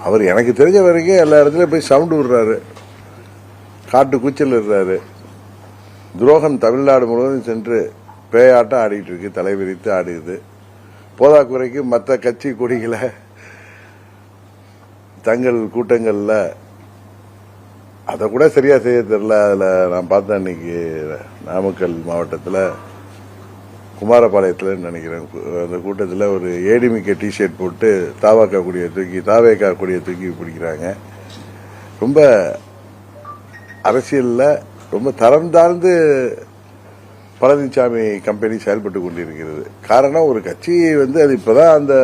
அவர் எனக்கு தெரிஞ்ச வரைக்கும் எல்லா இடத்துலயும் போய் சவுண்ட் விடுறாரு, காட்டு கூச்சல் இருறாரு. துரோகம் தமிழ்நாடு முழுவதும் சென்று பேயாட்டம் ஆடிட்டு இருக்கு, தலைவிரித்து ஆடுது. போதாக்குறைக்கு மற்ற கட்சி கொடிகளை தங்கள் கூட்டங்கள்ல அதை கூட சரியா செய்ய தெரியல. அதுல நான் பார்த்தேன் இன்னைக்கு நாமக்கல் மாவட்டத்தில் குமாரபாளையத்தில் நினைக்கிறேன், அந்த கூட்டத்தில் ஒரு ஏடிமிக்க டிஷர்ட் போட்டு தாவேகா கொடியை தூக்கி பிடிக்கிறாங்க. ரொம்ப அரசியல்ல ரொம்ப தரம் தாழ்ந்து பழனிசாமி கம்பெனி செயல்பட்டு கொண்டிருக்கிறது. காரணம், ஒரு கட்சி அது இப்பதான் அந்த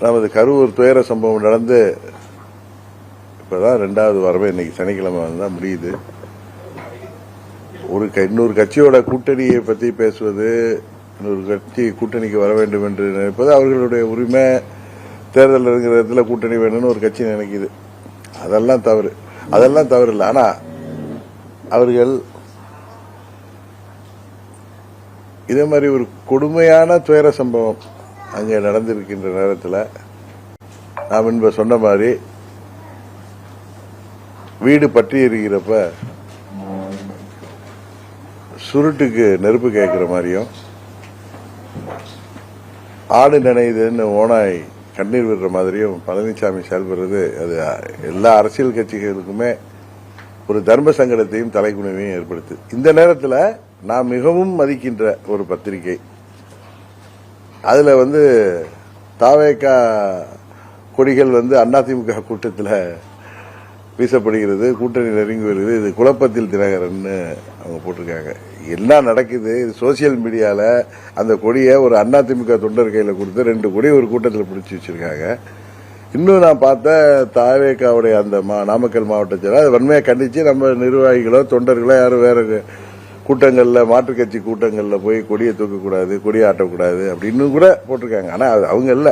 நமது கரூர் துயர சம்பவம் நடந்து இப்பதான் 2வது வாரமே, இன்னைக்கு சனிக்கிழமை தான் முடியுது. இன்னொரு கட்சியோட கூட்டணியை பத்தி பேசுவது, இன்னொரு கட்சி கூட்டணிக்கு வர வேண்டும் என்று நினைப்பது அவர்களுடைய உரிமை. தேர்தல் இருக்கிற இடத்துல கூட்டணி வேணும்னு ஒரு கட்சி நினைக்குது, அதெல்லாம் தவறு இல்லை. ஆனா அவர்கள் இதே மாதிரி ஒரு கொடுமையான துயர சம்பவம் அங்கே நடந்திருக்கின்ற நேரத்தில் நாம் முன்பு சொன்ன மாதிரி வீடு பற்றி எரிகிறப்ப சுருட்டுக்கு நெருப்பு கேட்கிற மாதிரியும், ஆடு நினைதுன்னு ஓனாய் கண்ணீர் விடுற மாதிரியும் பழனிசாமி செயல்படுறது அது எல்லா அரசியல் கட்சிகளுக்குமே ஒரு தர்ம சங்கடத்தையும் தலைக்குணிவையும் ஏற்படுத்து. இந்த நேரத்தில் நான் மிகவும் மதிக்கின்ற ஒரு பத்திரிகை, அதுல தாவேகா கொடிகள் அதிமுக கூட்டத்தில் வீசப்படுகிறது, கூட்டணி நெருங்கி வருகிறது, இது குழப்பத்தில் தினகரன் அவங்க போட்டிருக்காங்க. என்ன நடக்குது? இது சோசியல் மீடியால அந்த கொடியை ஒரு அதிமுக தொண்டர் கையில கொடுத்து 2 கொடி ஒரு கூட்டத்தில் பிடிச்சி வச்சிருக்காங்க. இன்னும் நான் பார்த்த தாவேகாவுடைய அந்த நாமக்கல் மாவட்டத்தில் அது வன்மையை கண்டிச்சு நம்ம நிர்வாகிகளோ தொண்டர்களோ யாரும் வேற கூட்டங்கள்ல, மாற்றுக் கட்சி கூட்டங்கள்ல போய் கொடியை தூக்கக்கூடாது, கொடியை ஆட்டக்கூடாது அப்படின்னு கூட போட்டிருக்காங்க. ஆனா அது அவங்க இல்ல,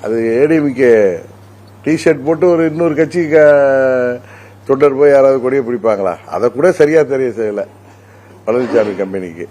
அது ஏடிஎம்கே டிஷர்ட் போட்டு ஒரு இன்னொரு கட்சி தொண்டர் போய் யாராவது கொடியை பிடிப்பாங்களா? அதை கூட சரியா தெரிய செய்யல பழனிசாமி கம்பெனிக்கு.